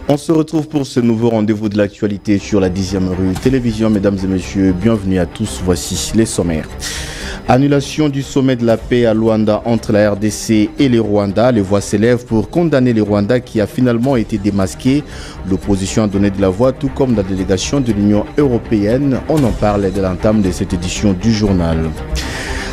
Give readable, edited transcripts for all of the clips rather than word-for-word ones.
On se retrouve pour ce nouveau rendez-vous de l'actualité sur la 10e rue télévision. Mesdames et messieurs, bienvenue à tous. Voici les sommaires. Annulation du sommet de la paix à Luanda entre la RDC et les Rwandais. Les voix s'élèvent pour condamner les Rwandais qui a finalement été démasqué. L'opposition a donné de la voix, tout comme la délégation de l'Union européenne. On en parle dès l'entame de cette édition du journal.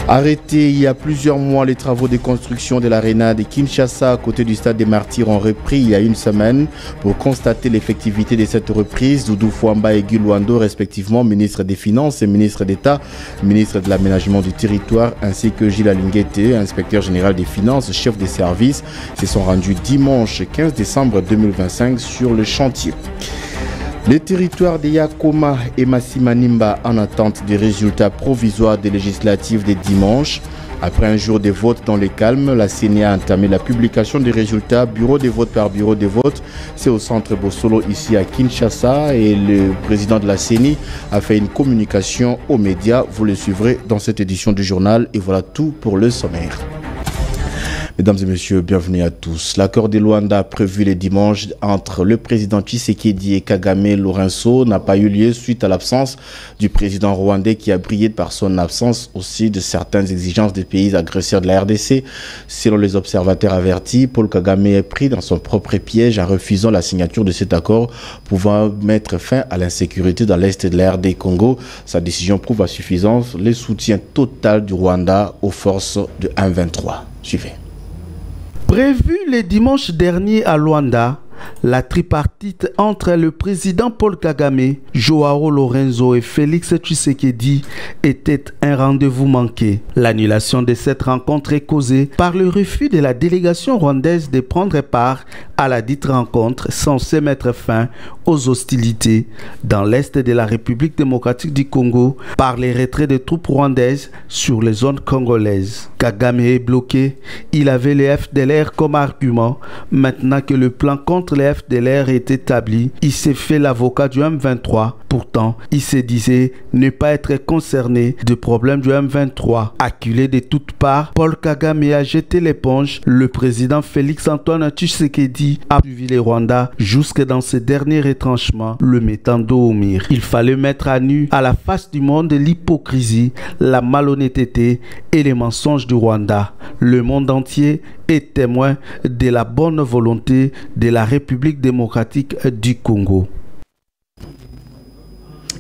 Arrêtés il y a plusieurs mois, les travaux de construction de l'aréna de Kinshasa à côté du stade des Martyrs ont repris il y a une semaine. Pour constater l'effectivité de cette reprise, Doudou Fouamba et Guy Luando, respectivement ministre des Finances et ministre d'État, ministre de l'Aménagement du Territoire, ainsi que Gilles Alinguete, inspecteur général des Finances, chef des services, se sont rendus dimanche 15 décembre 2025 sur le chantier. Les territoires de Yakoma et Massimanimba en attente des résultats provisoires des législatives de dimanche. Après un jour de vote dans le calme, la CENI a entamé la publication des résultats bureau de vote par bureau de vote. C'est au centre Bossolo ici à Kinshasa et le président de la CENI a fait une communication aux médias. Vous le suivrez dans cette édition du journal et voilà tout pour le sommaire. Mesdames et messieurs, bienvenue à tous. L'accord de Luanda prévu le dimanche entre le président Tshisekedi et Kagame Lourenço n'a pas eu lieu suite à l'absence du président rwandais qui a brillé par son absence aussi de certaines exigences des pays agresseurs de la RDC. Selon les observateurs avertis, Paul Kagame est pris dans son propre piège en refusant la signature de cet accord pouvant mettre fin à l'insécurité dans l'est de la RD Congo. Sa décision prouve à suffisance le soutien total du Rwanda aux forces de M23. Suivez. Prévu le dimanche dernier à Luanda, la tripartite entre le président Paul Kagame, Joao Lourenço et Félix Tshisekedi était un rendez-vous manqué. L'annulation de cette rencontre est causée par le refus de la délégation rwandaise de prendre part à la dite rencontre censée mettre fin aux hostilités dans l'est de la République démocratique du Congo par les retraits des troupes rwandaises sur les zones congolaises. Kagame est bloqué. Il avait les FDLR comme argument. Maintenant que le plan contre les FDLR est établi, il s'est fait l'avocat du M23. Pourtant, il se disait ne pas être concerné de problèmes du M23. Acculé de toutes parts, Paul Kagame a jeté l'éponge. Le président Félix Antoine Tshisekedi a suivi les Rwandais jusque dans ses derniers retranchements, le mettant dos au mur. Il fallait mettre à nu à la face du monde l'hypocrisie, la malhonnêteté et les mensonges du Rwanda. Le monde entier est témoin de la bonne volonté de la République démocratique du Congo.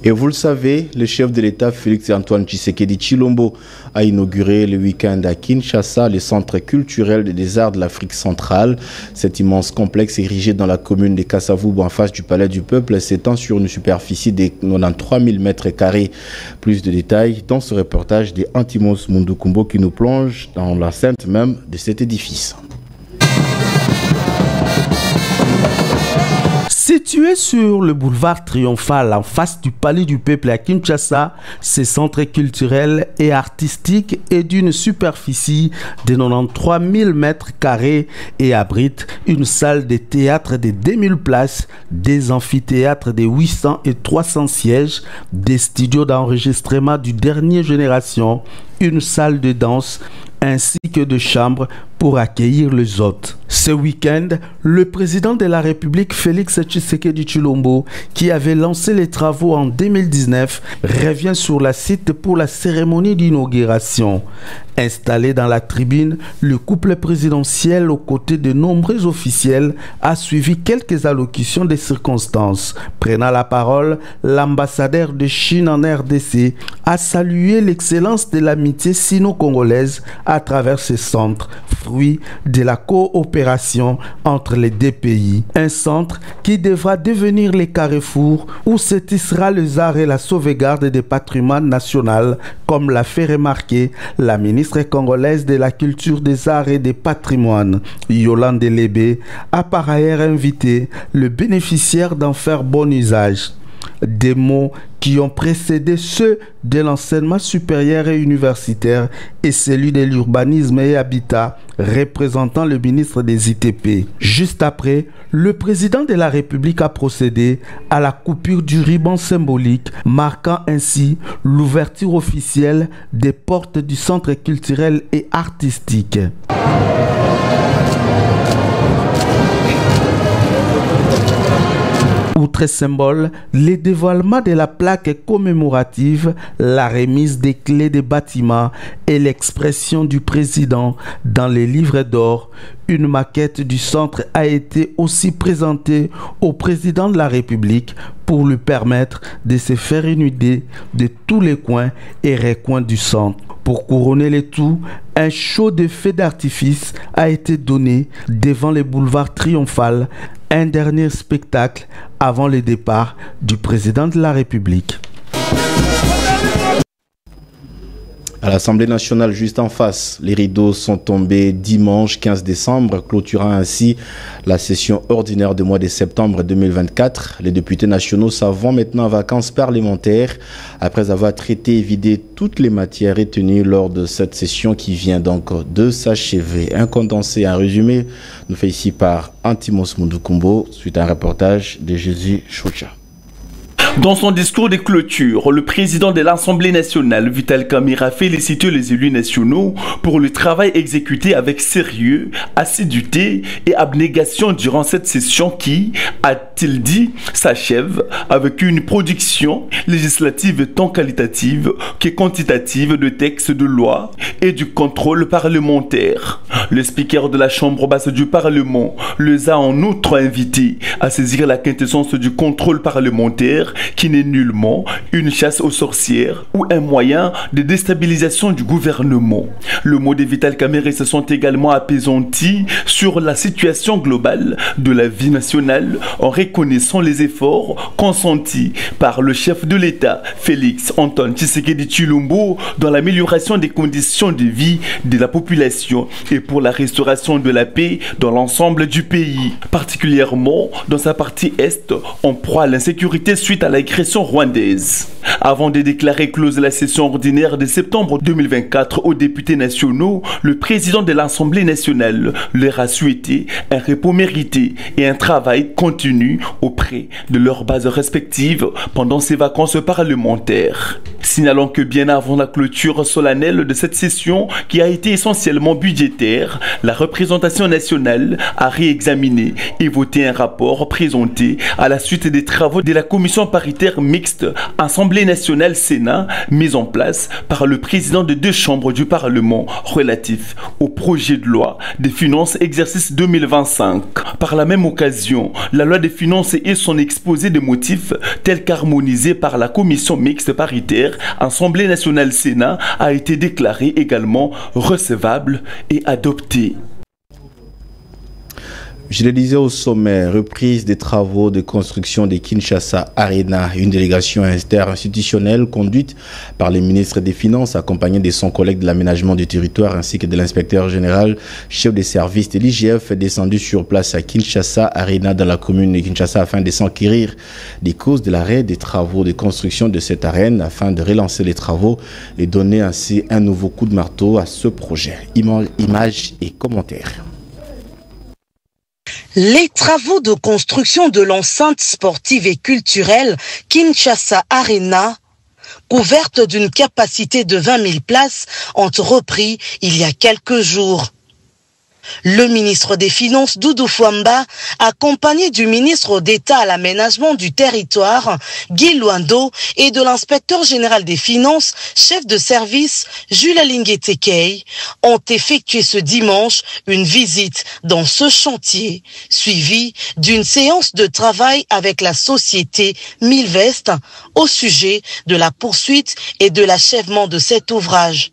Et vous le savez, le chef de l'État Félix-Antoine Tshisekedi Tshilombo a inauguré le week-end à Kinshasa le centre culturel des arts de l'Afrique centrale. Cet immense complexe érigé dans la commune de Kasavubu en face du Palais du Peuple s'étend sur une superficie de 93 000 m². Plus de détails dans ce reportage de Antimos Mundukumbo qui nous plonge dans l'enceinte même de cet édifice. Situé sur le boulevard Triomphal en face du Palais du Peuple à Kinshasa, ce centre culturel et artistique est d'une superficie de 93 000 m² et abrite une salle de théâtre de 2000 places, des amphithéâtres de 800 et 300 sièges, des studios d'enregistrement du dernier génération, une salle de danse ainsi que de chambres pour accueillir les hôtes. Ce week-end, le président de la République Félix Tshisekedi Tshilombo, qui avait lancé les travaux en 2019, revient sur la site pour la cérémonie d'inauguration. Installé dans la tribune, le couple présidentiel aux côtés de nombreux officiels a suivi quelques allocutions des circonstances. Prenant la parole, l'ambassadeur de Chine en RDC a salué l'excellence de l'amitié sino-congolaise à travers ce centre, fruit de la coopération entre les deux pays. Un centre qui devra devenir le carrefour où se tissera les arts et la sauvegarde des patrimoines nationaux, comme l'a fait remarquer la ministre congolaise de la culture, des arts et des patrimoines, Yolande Lébé, a par ailleurs invité le bénéficiaire d'en faire bon usage. Des mots qui ont précédé ceux de l'enseignement supérieur et universitaire et celui de l'urbanisme et habitat, représentant le ministre des ITP. Juste après, le président de la République a procédé à la coupure du ruban symbolique, marquant ainsi l'ouverture officielle des portes du centre culturel et artistique. Autres symboles, le dévoilement de la plaque commémorative, la remise des clés des bâtiments et l'expression du président dans les livres d'or. Une maquette du centre a été aussi présentée au président de la République pour lui permettre de se faire une idée de tous les coins et recoins du centre. Pour couronner le tout, un show de feux d'artifice a été donné devant le boulevard Triomphal, un dernier spectacle avant le départ du président de la République. À l'Assemblée nationale, juste en face, les rideaux sont tombés dimanche 15 décembre, clôturant ainsi la session ordinaire du mois de septembre 2024. Les députés nationaux s'en vont maintenant en vacances parlementaires après avoir traité et vidé toutes les matières retenues lors de cette session qui vient donc de s'achever. Un condensé, un résumé, nous fait ici par Antimos Mundukumbo, suite à un reportage de Jésus Choucha. Dans son discours de clôture, le président de l'Assemblée nationale, Vital Kamerhe, a félicité les élus nationaux pour le travail exécuté avec sérieux, assiduité et abnégation durant cette session qui, a-t-il dit, s'achève avec une production législative tant qualitative que quantitative de textes de loi et du contrôle parlementaire. Le speaker de la Chambre basse du Parlement les a en outre invités à saisir la quintessence du contrôle parlementaire qui n'est nullement une chasse aux sorcières ou un moyen de déstabilisation du gouvernement. Le mot de Vital Kamerhe se sont également apaisantis sur la situation globale de la vie nationale en reconnaissant les efforts consentis par le chef de l'État, Félix Antoine Tshisekedi Tshilombo, dans l'amélioration des conditions de vie de la population et pour la restauration de la paix dans l'ensemble du pays, particulièrement dans sa partie est, en proie à l'insécurité suite à l'agression rwandaise. Avant de déclarer close la session ordinaire de septembre 2024 aux députés nationaux, le président de l'Assemblée nationale leur a souhaité un repos mérité et un travail continu auprès de leurs bases respectives pendant ces vacances parlementaires. Signalons que bien avant la clôture solennelle de cette session, qui a été essentiellement budgétaire, la représentation nationale a réexaminé et voté un rapport présenté à la suite des travaux de la commission paritaire mixte Assemblée nationale Sénat, mise en place par le président de deux chambres du Parlement relatif au projet de loi des finances exercice 2025. Par la même occasion, la loi des finances et son exposé de motifs tel qu'harmonisé par la commission mixte paritaire Assemblée nationale Sénat a été déclaré également recevable et adopté. Je le disais au sommet, reprise des travaux de construction de Kinshasa Arena, une délégation interinstitutionnelle conduite par le ministre des Finances, accompagné de son collègue de l'aménagement du territoire ainsi que de l'inspecteur général, chef des services de l'IGF, est descendu sur place à Kinshasa Arena dans la commune de Kinshasa afin de s'enquérir des causes de l'arrêt des travaux de construction de cette arène afin de relancer les travaux et donner ainsi un nouveau coup de marteau à ce projet. Images et commentaires. Les travaux de construction de l'enceinte sportive et culturelle Kinshasa Arena, couverte d'une capacité de 20 000 places, ont repris il y a quelques jours. Le ministre des Finances, Doudou Fwamba, accompagné du ministre d'État à l'aménagement du territoire, Guy Luando, et de l'inspecteur général des Finances, chef de service, Jules Alinguetekei, ont effectué ce dimanche une visite dans ce chantier, suivie d'une séance de travail avec la société Milvest au sujet de la poursuite et de l'achèvement de cet ouvrage.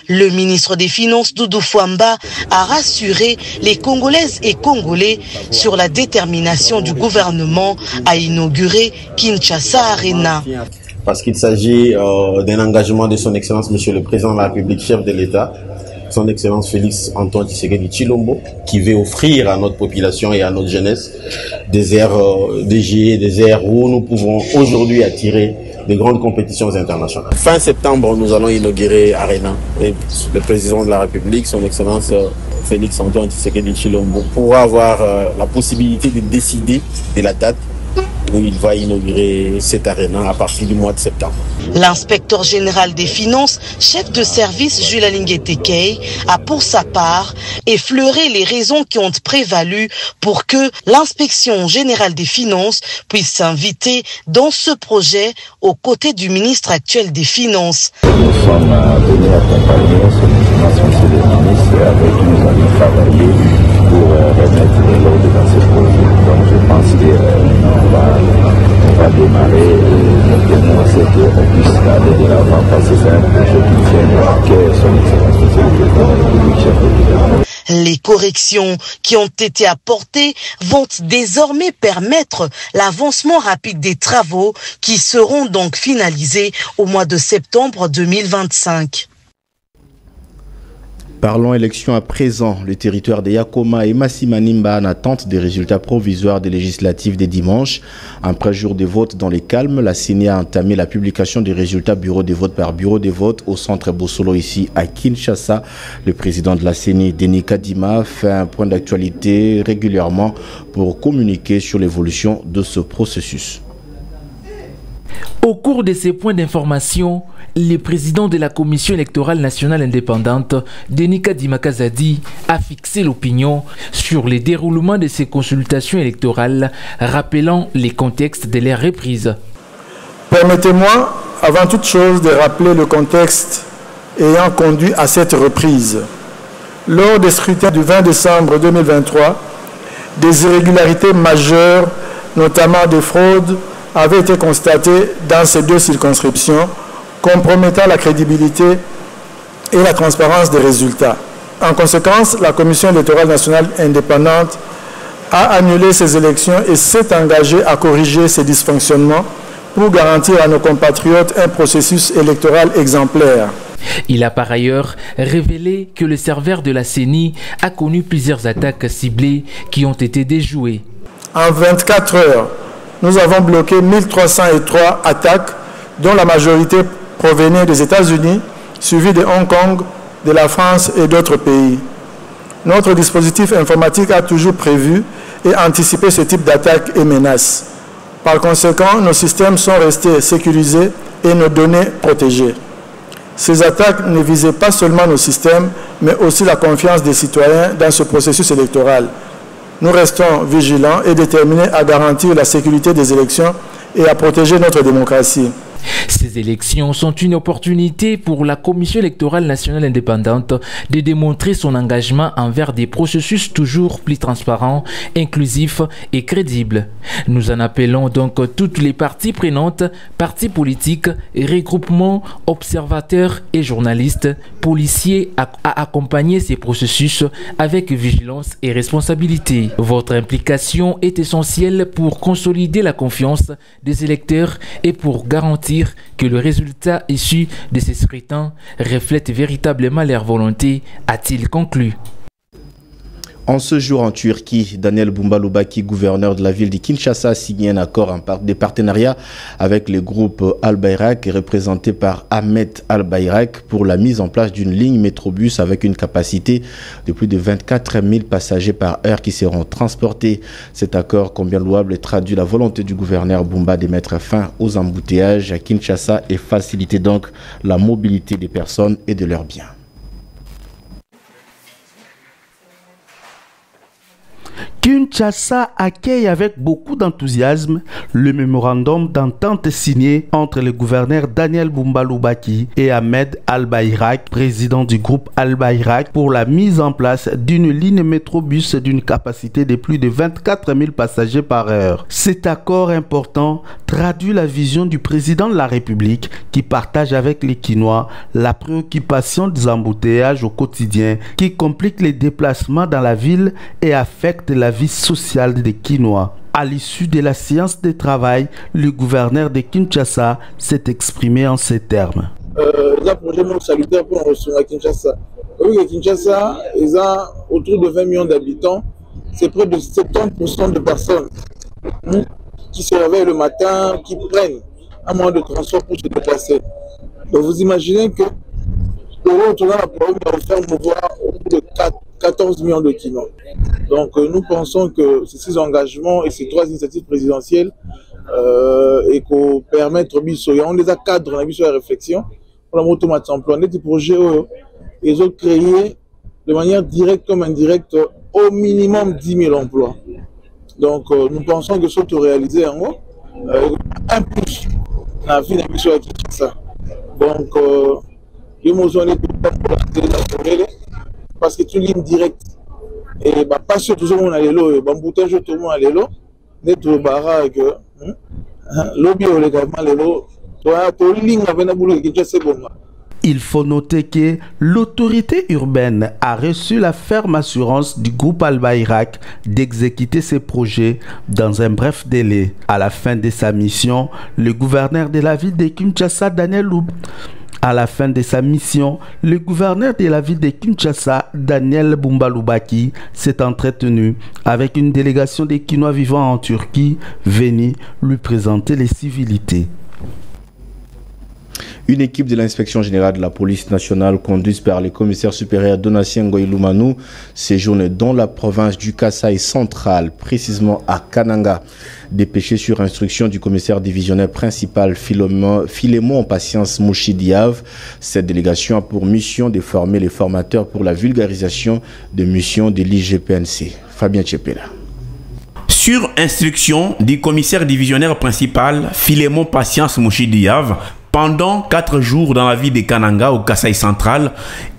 Le ministre des Finances, Doudou Fwamba, a rassuré les Congolaises et Congolais sur la détermination du gouvernement à inaugurer Kinshasa Arena. Parce qu'il s'agit d'un engagement de son Excellence, Monsieur le Président de la République, chef de l'État, son Excellence Félix Antoine Tshisekedi Tshilombo, qui veut offrir à notre population et à notre jeunesse des aires des aires où nous pouvons aujourd'hui attirer des grandes compétitions internationales. Fin septembre, nous allons inaugurer Arena. Et le président de la République, son Excellence Félix Antoine Tshisekedi Tshilombo, pourra avoir la possibilité de décider de la date où il va inaugurer cette aréna à partir du mois de septembre. L'inspecteur général des finances, chef de service Jules Alinguetekei, a pour sa part effleuré les raisons qui ont prévalu pour que l'inspection générale des finances puisse s'inviter dans ce projet aux côtés du ministre actuel des Finances. Nous sommes venus accompagner son Excellence Monsieur le ministre avec qui nous allons travailler pour remettre de l'ordre dans ce projet. Donc je pense qu'on va démarrer et maintenant c'est qu'on puisse aller de l'avant parce que c'est un projet qui tient à cœur son Excellence Monsieur le Président de la République, chef de l'État. Les corrections qui ont été apportées vont désormais permettre l'avancement rapide des travaux qui seront donc finalisés au mois de septembre 2025. Parlons élection à présent. Le territoire de Yakoma et Massimanimba en attente des résultats provisoires des législatives des dimanches. Après jour de vote dans les calmes, la CENI a entamé la publication des résultats bureau de vote par bureau de vote au centre Bossolo ici à Kinshasa. Le président de la CENI, Denis Kadima, fait un point d'actualité régulièrement pour communiquer sur l'évolution de ce processus. Au cours de ces points d'information, le président de la Commission électorale nationale indépendante, Denis Kadima Kazadi, a fixé l'opinion sur le déroulement de ces consultations électorales, rappelant les contextes de leur reprise. Permettez-moi, avant toute chose, de rappeler le contexte ayant conduit à cette reprise. Lors des scrutins du 20 décembre 2023, des irrégularités majeures, notamment des fraudes, avaient été constatées dans ces deux circonscriptions, compromettant la crédibilité et la transparence des résultats. En conséquence, la Commission électorale nationale indépendante a annulé ces élections et s'est engagée à corriger ces dysfonctionnements pour garantir à nos compatriotes un processus électoral exemplaire. Il a par ailleurs révélé que le serveur de la CENI a connu plusieurs attaques ciblées qui ont été déjouées. En 24 heures, nous avons bloqué 1303 attaques, dont la majorité provenait des États-Unis, suivi de Hong Kong, de la France et d'autres pays. Notre dispositif informatique a toujours prévu et anticipé ce type d'attaques et menaces. Par conséquent, nos systèmes sont restés sécurisés et nos données protégées. Ces attaques ne visaient pas seulement nos systèmes, mais aussi la confiance des citoyens dans ce processus électoral. Nous restons vigilants et déterminés à garantir la sécurité des élections et à protéger notre démocratie. Ces élections sont une opportunité pour la Commission électorale nationale indépendante de démontrer son engagement envers des processus toujours plus transparents, inclusifs et crédibles. Nous en appelons donc toutes les parties prenantes, partis politiques, regroupements, observateurs et journalistes, policiers à accompagner ces processus avec vigilance et responsabilité. Votre implication est essentielle pour consolider la confiance des électeurs et pour garantir que le résultat issu de ces scrutins reflète véritablement leur volonté, a-t-il conclu. En ce jour en Turquie, Daniel Bumba-Lubaki, gouverneur de la ville de Kinshasa, a signé un accord de partenariat avec le groupe Al-Bayrak, représenté par Ahmed Al-Bayrak, pour la mise en place d'une ligne métrobus avec une capacité de plus de 24 000 passagers par heure qui seront transportés. Cet accord, combien louable, traduit la volonté du gouverneur Bumba de mettre fin aux embouteillages à Kinshasa et faciliter donc la mobilité des personnes et de leurs biens. Kinshasa accueille avec beaucoup d'enthousiasme le mémorandum d'entente signé entre le gouverneur Daniel Bumba-Lubaki et Ahmed Al-Bayrak, président du groupe Al-Bayrak, pour la mise en place d'une ligne métrobus d'une capacité de plus de 24 000 passagers par heure. Cet accord important traduit la vision du président de la République qui partage avec les Kinois la préoccupation des embouteillages au quotidien qui compliquent les déplacements dans la ville et affectent la vie sociale des Kinois. À l'issue de la séance de travail, le gouverneur de Kinshasa s'est exprimé en ces termes. C'est un projet salutaire pour à Kinshasa. Oui, Kinshasa est autour de 20 millions d'habitants. C'est près de 70% de personnes qui se réveillent le matin, qui prennent un moyen de transport pour se déplacer. Donc vous imaginez que pour retourner à la province, on va faire mouvoir autour de 14 millions de Kinois. Donc nous pensons que ces 6 engagements et ces 3 initiatives présidentielles et qu'on permettre on les a cadres dans la réflexion pour la motomate emploi des projets ils ont créé de manière directe comme indirecte au minimum 10 000 emplois. Donc nous pensons que ce soit réalisé en haut un plus dans la vie de ça. Donc il y a parce que tu ligne directe et pas sûr tout le monde a l'élo bouteille tout le monde a l'élo net le barrage que lobby légalement l'élo toi ligne avec la boulot qui c'est bon. Il faut noter que l'autorité urbaine a reçu la ferme assurance du groupe Alba-Irak d'exécuter ses projets dans un bref délai. À la fin de sa mission, le gouverneur de la ville de Kinshasa, Daniel Bumbalubaki s'est entretenu avec une délégation des Kinois vivant en Turquie venue lui présenter les civilités. Une équipe de l'inspection générale de la police nationale conduite par le commissaire supérieur Donatien Ngoï-Lumanou séjourne dans la province du Kasaï central, précisément à Kananga. Dépêché sur instruction du commissaire divisionnaire principal Philémon Patience Mouchidiav, cette délégation a pour mission de former les formateurs pour la vulgarisation des missions de l'IGPNC. Fabien Tchepela. Sur instruction du commissaire divisionnaire principal Philémon Patience Mouchidiav, pendant 4 jours dans la ville de Kananga au Kasaï central,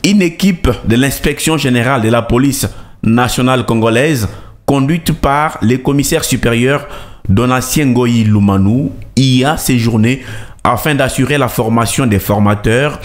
une équipe de l'inspection générale de la police nationale congolaise, conduite par le commissaire supérieur Donatien Ngoï-Lumanou, y a séjourné afin d'assurer la formation des formateurs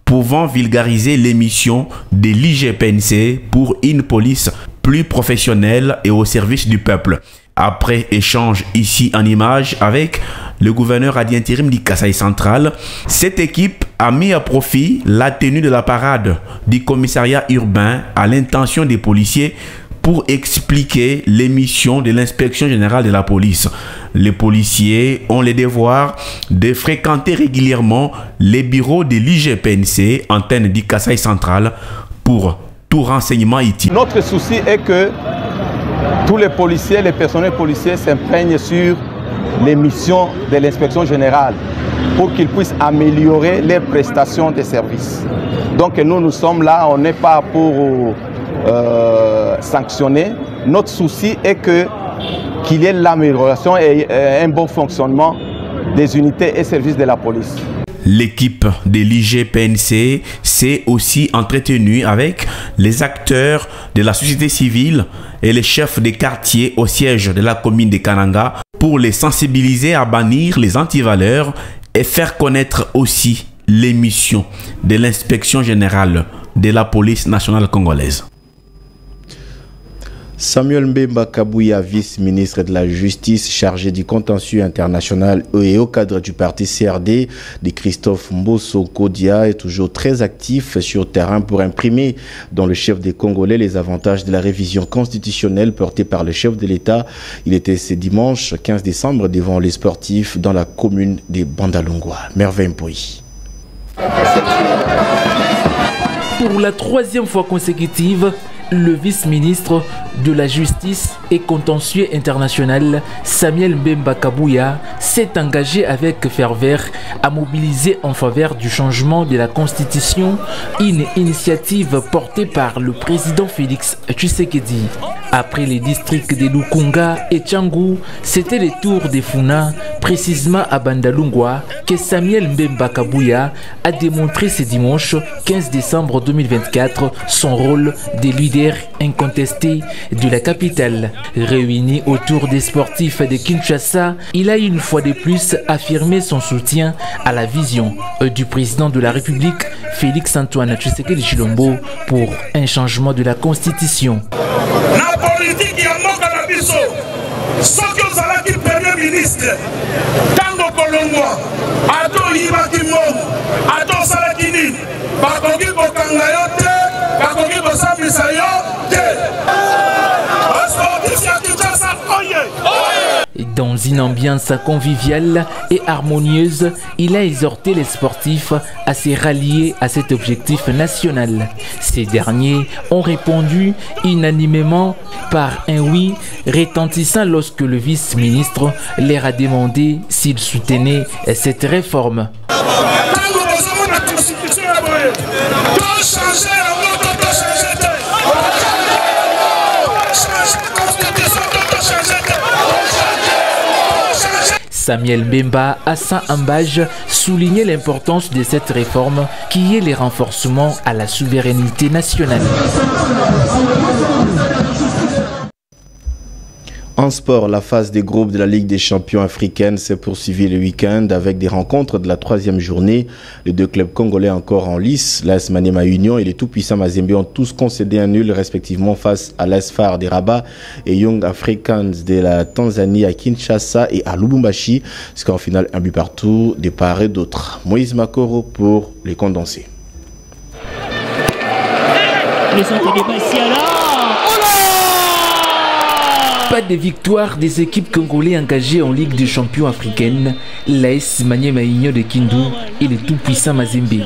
pouvant vulgariser les missions de l'IGPNC pour une police plus professionnelle et au service du peuple. Après échange ici en images avec le gouverneur ad intérim du Kasaï central, cette équipe a mis à profit la tenue de la parade du commissariat urbain à l'intention des policiers pour expliquer les missions de l'inspection générale de la police. Les policiers ont le devoir de fréquenter régulièrement les bureaux de l'IGPNC, antenne du Kasaï central, pour tout renseignement utile. Notre souci est que tous les policiers, les personnels policiers s'imprègnent sur les missions de l'inspection générale pour qu'ils puissent améliorer les prestations de services. Donc nous sommes là, on n'est pas pour sanctionner. Notre souci est qu'il y ait l'amélioration et un bon fonctionnement des unités et services de la police. L'équipe de l'IGPNC s'est aussi entretenue avec les acteurs de la société civile et les chefs des quartiers au siège de la commune de Kananga pour les sensibiliser à bannir les antivaleurs et faire connaître aussi les missions de l'inspection générale de la police nationale congolaise. Samuel Mbemba Kabouya, vice-ministre de la Justice chargé du contentieux international et au cadre du parti CRD de Christophe Mbosso Kodia, est toujours très actif sur le terrain pour imprimer dans le chef des Congolais les avantages de la révision constitutionnelle portée par le chef de l'État. Il était ce dimanche 15 décembre devant les sportifs dans la commune de Bandalungwa. Merveille Mpoyi. Pour la 3e fois consécutive, le vice-ministre de la Justice et contentieux international, Samuel Mbemba Kabouya, s'est engagé avec ferveur à mobiliser en faveur du changement de la Constitution, une initiative portée par le président Félix Tshisekedi. Après les districts de Lukunga et Tchangou, c'était le tour de Funa, précisément à Bandalungwa, que Samuel Mbemba Kabouya a démontré ce dimanche 15 décembre 2024 son rôle de leader incontesté de la capitale. Réuni autour des sportifs de Kinshasa, il a une fois de plus affirmé son soutien à la vision du président de la République, Félix Antoine Tshisekedi Tshilombo, pour un changement de la Constitution. La politique y a na biso. Soki ozalaki premier ministre, tango kolongwa, ato yibaki mom, ato salaki nini, bakoki kokanga yo te, bakoki kosambisa yo te. Sportif ya Kinshasa, oye! Dans une ambiance conviviale et harmonieuse, il a exhorté les sportifs à se rallier à cet objectif national. Ces derniers ont répondu unanimement par un oui retentissant lorsque le vice-ministre leur a demandé s'ils soutenaient cette réforme. Samuel Mbemba Hassan Ambaj soulignait l'importance de cette réforme qui est le renforcement à la souveraineté nationale. En sport, la phase des groupes de la Ligue des champions africaine s'est poursuivie le week-end avec des rencontres de la 3e journée. Les deux clubs congolais encore en lice, l'AS Maniema Union et les tout-puissants Mazembe ont tous concédé un nul respectivement face à l'AS Phare des Rabat et Young Africans de la Tanzanie à Kinshasa et à Lubumbashi. Score final un but partout de part et d'autre. Moïse Makoro pour les condensés. Le centre de Bassiala. Pas de victoire des équipes congolais engagées en Ligue des champions africaine, l'AS Maniema Union de Kindu et le tout-puissant Mazembe.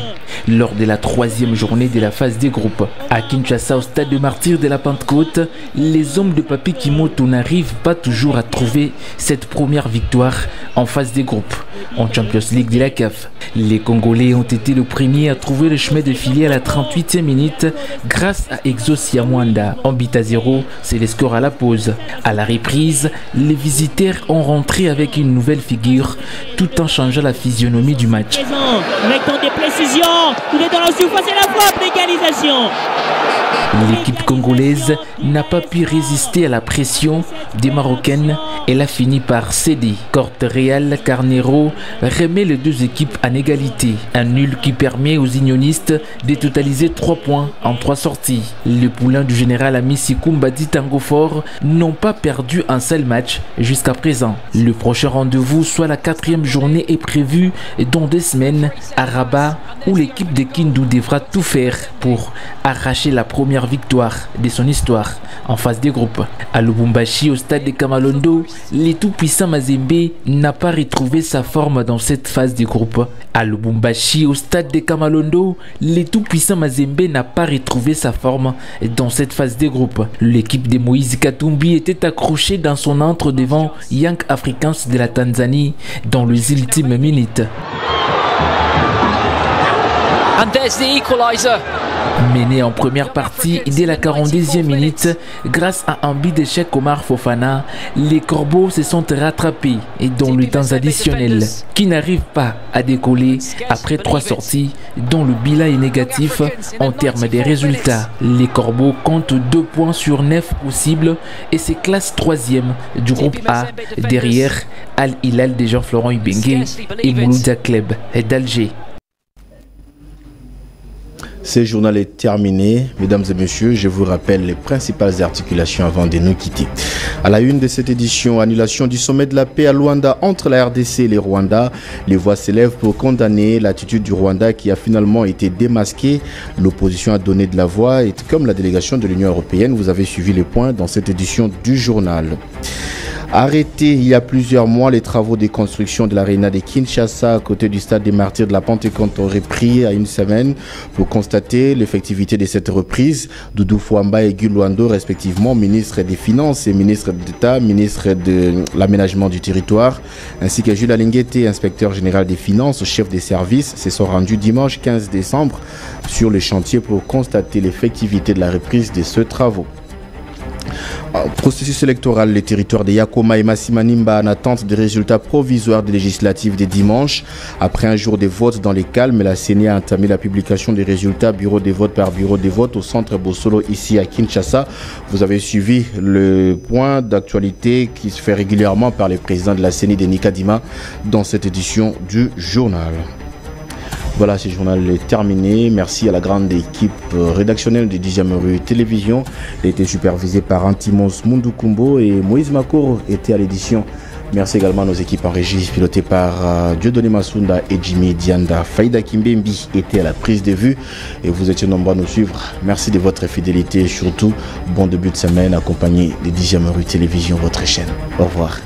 Lors de la 3e journée de la phase des groupes, à Kinshasa au stade de Martyrs de la Pentecôte, les hommes de Papi Kimoto n'arrivent pas toujours à trouver cette première victoire en phase des groupes. En Champions League de la CAF, les Congolais ont été le premier à trouver le chemin de filer à la 38e minute grâce à Exosia Mwanda. En but à 0, c'est le score à la pause. À la reprise, les visiteurs ont rentré avec une nouvelle figure tout en changeant la physionomie du match. Avec tant de précision, il est dans la surface et la frappe d'égalisation. L'équipe congolaise n'a pas pu résister à la pression des Marocaines. Elle a fini par céder. Corte Real Carnero remet les deux équipes en égalité. Un nul qui permet aux unionistes de totaliser 3 points en 3 sorties. Les poulains du général Amissi Kumbadi Tango Fort n'ont pas perdu un seul match jusqu'à présent. Le prochain rendez-vous, soit la 4e journée, est prévu dans 2 semaines à Rabat, où l'équipe de Kindu devra tout faire pour arracher la première victoire de son histoire en phase des groupes. À Lubumbashi, au stade de Kamalondo, les tout-puissants Mazembe n'a pas retrouvé sa forme dans cette phase des groupes. À Lubumbashi, au stade de Kamalondo, les tout-puissants Mazembe n'a pas retrouvé sa forme dans cette phase des groupes. L'équipe de Moïse Katumbi était accrochée dans son entre devant Young Africans de la Tanzanie dans les ultimes minutes. And there's the equalizer. Mené en première partie dès la 42e minute, grâce à un but d'échec Omar Fofana, les Corbeaux se sont rattrapés et dans le temps additionnel, qui n'arrive pas à décoller après 3 sorties, dont le bilan est négatif en termes des résultats. Les Corbeaux comptent 2 points sur 9 possibles et se classent 3e du groupe A, derrière Al Hilal de Jean-Florent Ibengue et Mouloudia Club d'Alger. Ce journal est terminé. Mesdames et messieurs, je vous rappelle les principales articulations avant de nous quitter. À la une de cette édition, annulation du sommet de la paix à Luanda entre la RDC et les Rwandais. Les voix s'élèvent pour condamner l'attitude du Rwanda qui a finalement été démasquée. L'opposition a donné de la voix et comme la délégation de l'Union européenne, vous avez suivi les points dans cette édition du journal. Arrêté il y a plusieurs mois, les travaux de construction de l'aréna de Kinshasa à côté du stade des Martyrs de la Pentecôte ont repris à une semaine pour constater l'effectivité de cette reprise. Doudou Fouamba et Guy Luando, respectivement ministre des Finances et ministre d'État, ministre de l'Aménagement du Territoire, ainsi que Jules Alinguete, inspecteur général des Finances, chef des services, se sont rendus dimanche 15 décembre sur le chantier pour constater l'effectivité de la reprise de ce travaux. Processus électoral, les territoires de Yakoma et Massimanimba en attente des résultats provisoires des législatives de dimanche. Après un jour de vote dans les calmes, la CENI a entamé la publication des résultats bureau de vote par bureau de vote au centre Bossolo ici à Kinshasa. Vous avez suivi le point d'actualité qui se fait régulièrement par les présidents de la CENI de Nikadima dans cette édition du journal. Voilà, ce journal est terminé. Merci à la grande équipe rédactionnelle de 10e rue Télévision. Il a été supervisé par Antimos Mundukumbo et Moïse Makoro était à l'édition. Merci également à nos équipes en régie pilotées par Dieudonné Masunda et Jimmy Dianda. Faïda Kimbembi était à la prise de vue et vous étiez nombreux à nous suivre. Merci de votre fidélité et surtout bon début de semaine accompagné des 10e rue Télévision, votre chaîne. Au revoir.